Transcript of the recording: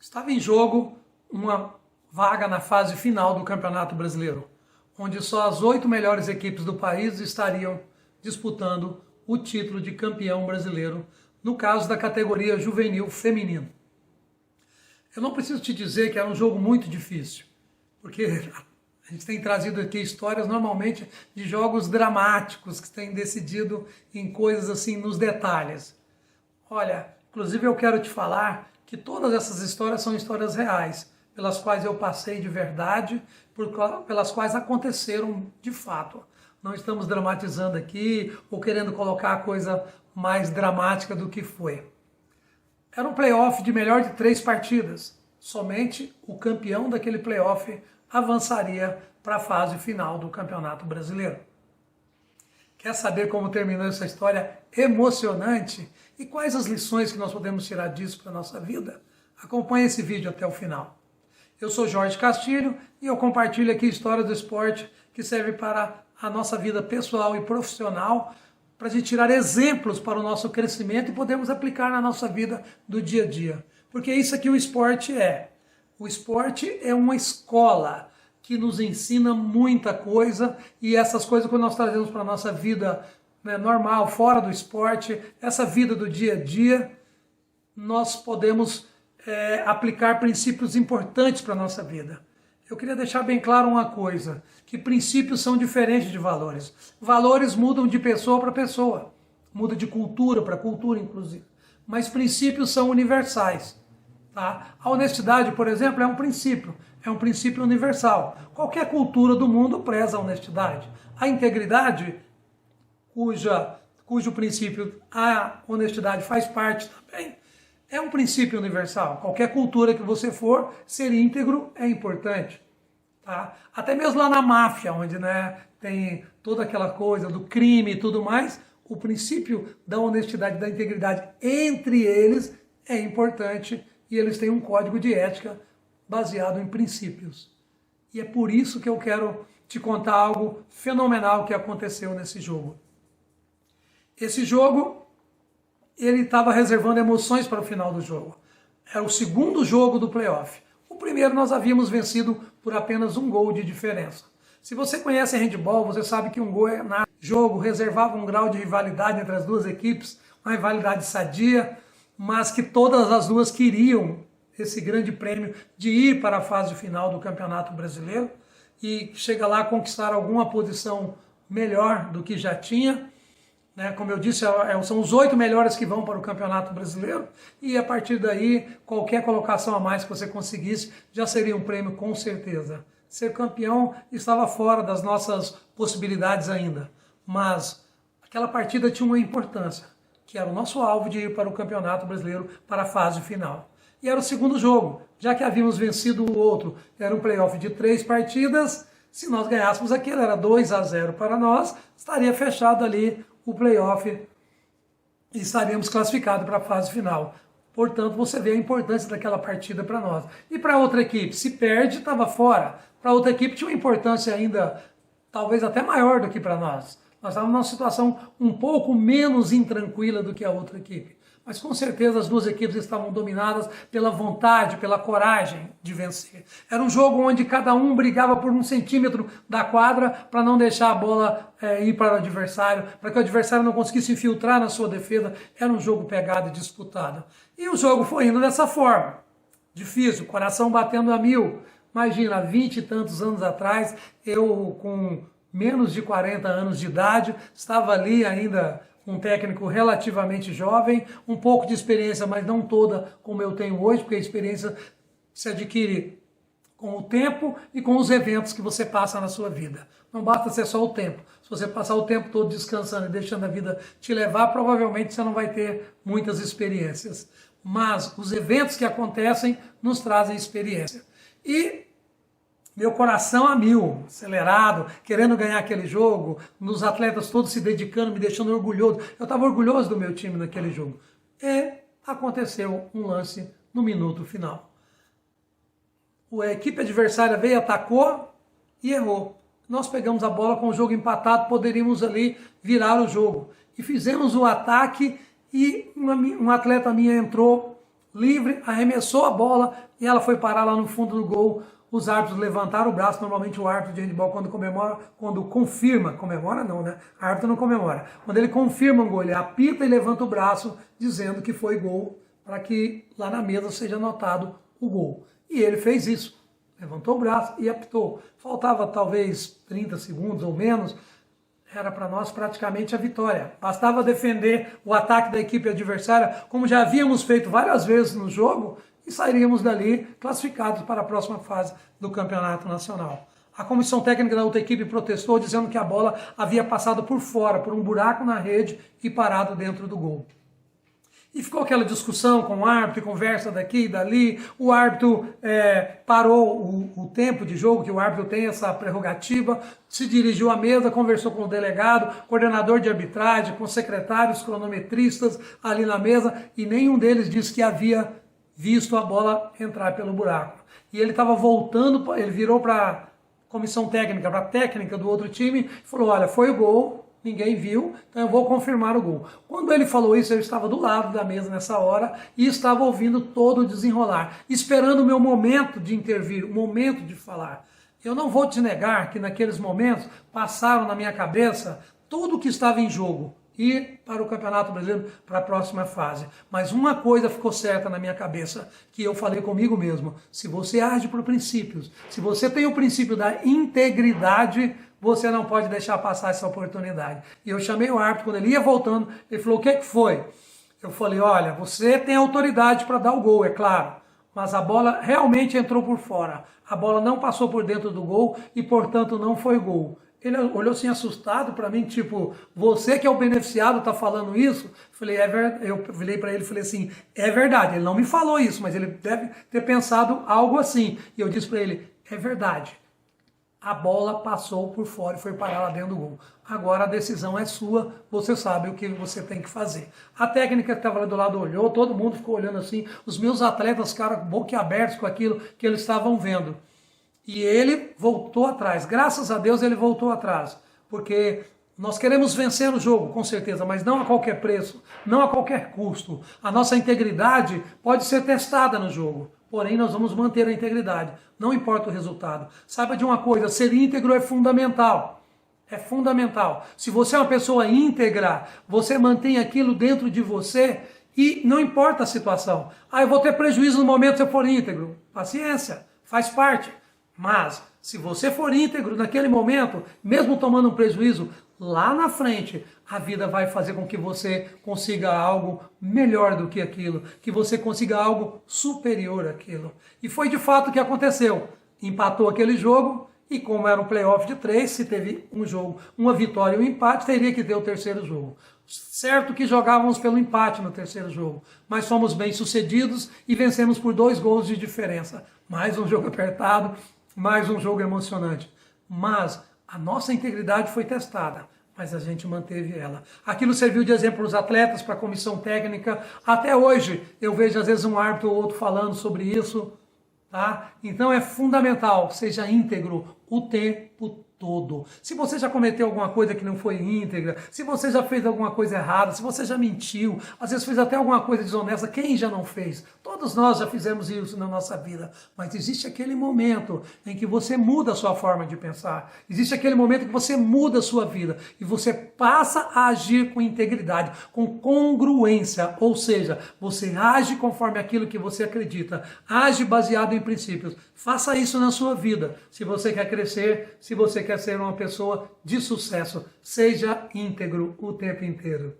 Estava em jogo uma vaga na fase final do Campeonato Brasileiro, onde só as 8 melhores equipes do país estariam disputando o título de campeão brasileiro, no caso da categoria juvenil feminino. Eu não preciso te dizer que era um jogo muito difícil, porque a gente tem trazido aqui histórias normalmente de jogos dramáticos que têm decidido em coisas assim nos detalhes. Olha, inclusive eu quero te falar que todas essas histórias são histórias reais, pelas quais eu passei de verdade, pelas quais aconteceram de fato. Não estamos dramatizando aqui ou querendo colocar a coisa mais dramática do que foi. Era um playoff de melhor de 3 partidas. Somente o campeão daquele playoff avançaria para a fase final do Campeonato Brasileiro. Quer saber como terminou essa história emocionante e quais as lições que nós podemos tirar disso para a nossa vida? Acompanhe esse vídeo até o final. Eu sou Jorge Castilho e eu compartilho aqui histórias do esporte que servem para a nossa vida pessoal e profissional, para a gente tirar exemplos para o nosso crescimento e podermos aplicar na nossa vida do dia a dia. Porque isso aqui o esporte é. O esporte é uma escola que nos ensina muita coisa, e essas coisas que nós trazemos para a nossa vida, né, normal, fora do esporte, essa vida do dia a dia, nós podemos aplicar princípios importantes para a nossa vida. Eu queria deixar bem claro uma coisa, que princípios são diferentes de valores. Valores mudam de pessoa para pessoa, muda de cultura para cultura, inclusive. Mas princípios são universais. Tá? A honestidade, por exemplo, é um princípio universal. Qualquer cultura do mundo preza a honestidade. A integridade, cujo princípio, a honestidade faz parte também, é um princípio universal. Qualquer cultura que você for, ser íntegro é importante. Tá? Até mesmo lá na máfia, onde, né, tem toda aquela coisa do crime e tudo mais, o princípio da honestidade e da integridade entre eles é importante, e eles têm um código de ética baseado em princípios. E é por isso que eu quero te contar algo fenomenal que aconteceu nesse jogo. Esse jogo, ele estava reservando emoções para o final do jogo. Era o segundo jogo do playoff. O primeiro nós havíamos vencido por apenas 1 gol de diferença. Se você conhece handebol, você sabe que um gol na jogo reservava um grau de rivalidade entre as duas equipes, uma rivalidade sadia, mas que todas as duas queriam esse grande prêmio de ir para a fase final do Campeonato Brasileiro e chega lá a conquistar alguma posição melhor do que já tinha. Né? Como eu disse, são os 8 melhores que vão para o Campeonato Brasileiro, e a partir daí, qualquer colocação a mais que você conseguisse já seria um prêmio com certeza. Ser campeão estava fora das nossas possibilidades ainda, mas aquela partida tinha uma importância, que era o nosso alvo de ir para o Campeonato Brasileiro, para a fase final. E era o segundo jogo, já que havíamos vencido o outro, era um playoff de 3 partidas, se nós ganhássemos aquele, era 2-0 para nós, estaria fechado ali o playoff e estaríamos classificados para a fase final. Portanto, você vê a importância daquela partida para nós. E para outra equipe, se perde, estava fora. Para outra equipe tinha uma importância ainda, talvez até maior do que para nós. Nós estávamos numa situação um pouco menos intranquila do que a outra equipe. Mas com certeza as duas equipes estavam dominadas pela vontade, pela coragem de vencer. Era um jogo onde cada um brigava por 1 centímetro da quadra para não deixar a bola ir para o adversário, para que o adversário não conseguisse infiltrar na sua defesa. Era um jogo pegado e disputado. E o jogo foi indo dessa forma. Difícil, coração batendo a 1000. Imagina, 20 e tantos anos atrás, eu com menos de 40 anos de idade, estava ali ainda um técnico relativamente jovem, um pouco de experiência, mas não toda como eu tenho hoje, porque a experiência se adquire com o tempo e com os eventos que você passa na sua vida. Não basta ser só o tempo. Se você passar o tempo todo descansando e deixando a vida te levar, provavelmente você não vai ter muitas experiências. Mas os eventos que acontecem nos trazem experiência. E meu coração a 1000, acelerado, querendo ganhar aquele jogo, os atletas todos se dedicando, me deixando orgulhoso. Eu estava orgulhoso do meu time naquele jogo. E aconteceu um lance no minuto final. A equipe adversária veio, atacou e errou. Nós pegamos a bola com o jogo empatado, poderíamos ali virar o jogo. E fizemos o ataque e um atleta minha entrou livre, arremessou a bola e ela foi parar lá no fundo do gol. Os árbitros levantaram o braço. Normalmente o árbitro de handebol, quando comemora, quando confirma, comemora não, né? A árbitro não comemora. Quando ele confirma um gol, ele apita e levanta o braço, dizendo que foi gol, para que lá na mesa seja anotado o gol. E ele fez isso. Levantou o braço e apitou. Faltava talvez 30 segundos ou menos. Era para nós praticamente a vitória. Bastava defender o ataque da equipe adversária, como já havíamos feito várias vezes no jogo, e sairíamos dali classificados para a próxima fase do Campeonato Nacional. A comissão técnica da outra equipe protestou, dizendo que a bola havia passado por fora, por um buraco na rede e parado dentro do gol. E ficou aquela discussão com o árbitro, conversa daqui e dali. O árbitro parou o tempo de jogo, que o árbitro tem essa prerrogativa, se dirigiu à mesa, conversou com o delegado, coordenador de arbitragem, com secretários, cronometristas ali na mesa, e nenhum deles disse que havia visto a bola entrar pelo buraco. E ele estava voltando, ele virou para a comissão técnica, para a técnica do outro time, e falou: olha, foi o gol, ninguém viu, então eu vou confirmar o gol. Quando ele falou isso, eu estava do lado da mesa nessa hora e estava ouvindo todo o desenrolar, esperando o meu momento de intervir, o momento de falar. Eu não vou te negar que naqueles momentos passaram na minha cabeça tudo o que estava em jogo, ir para o Campeonato Brasileiro, para a próxima fase. Mas uma coisa ficou certa na minha cabeça, que eu falei comigo mesmo: se você age por princípios, se você tem o princípio da integridade, você não pode deixar passar essa oportunidade. E eu chamei o árbitro, quando ele ia voltando, ele falou: o que foi? Eu falei: olha, você tem autoridade para dar o gol, é claro, mas a bola realmente entrou por fora. A bola não passou por dentro do gol e, portanto, não foi gol. Ele olhou assim assustado para mim, tipo: você que é o beneficiado está falando isso? Falei: é verdade. Eu virei para ele e falei assim: é verdade. Ele não me falou isso, mas ele deve ter pensado algo assim. E eu disse para ele: é verdade. A bola passou por fora e foi parar lá dentro do gol. Agora a decisão é sua, você sabe o que você tem que fazer. A técnica que estava lá do lado olhou, todo mundo ficou olhando assim, os meus atletas ficaram boquiabertos com aquilo que eles estavam vendo. E ele voltou atrás, graças a Deus ele voltou atrás, porque nós queremos vencer o jogo, com certeza, mas não a qualquer preço, não a qualquer custo. A nossa integridade pode ser testada no jogo, porém nós vamos manter a integridade, não importa o resultado. Saiba de uma coisa: ser íntegro é fundamental. É fundamental. Se você é uma pessoa íntegra, você mantém aquilo dentro de você e não importa a situação. Eu vou ter prejuízo no momento se eu for íntegro. Paciência, faz parte. Mas, se você for íntegro naquele momento, mesmo tomando um prejuízo, lá na frente, a vida vai fazer com que você consiga algo melhor do que aquilo, que você consiga algo superior àquilo. E foi de fato o que aconteceu. Empatou aquele jogo, e como era um playoff de 3, se teve um jogo, uma vitória e um empate, teria que ter o terceiro jogo. Certo que jogávamos pelo empate no terceiro jogo, mas fomos bem sucedidos e vencemos por 2 gols de diferença. Mais um jogo apertado, mais um jogo emocionante. Mas a nossa integridade foi testada, mas a gente manteve ela. Aquilo serviu de exemplo para os atletas, para a comissão técnica. Até hoje eu vejo às vezes um árbitro ou outro falando sobre isso. Tá? Então é fundamental, seja íntegro o tempo todo. Se você já cometeu alguma coisa que não foi íntegra, se você já fez alguma coisa errada, se você já mentiu, às vezes fez até alguma coisa desonesta, quem já não fez? Todos nós já fizemos isso na nossa vida, mas existe aquele momento em que você muda a sua forma de pensar, existe aquele momento que você muda a sua vida e você passa a agir com integridade, com congruência, ou seja, você age conforme aquilo que você acredita, age baseado em princípios. Faça isso na sua vida. Se você quer crescer, se você quer ser uma pessoa de sucesso, seja íntegro o tempo inteiro.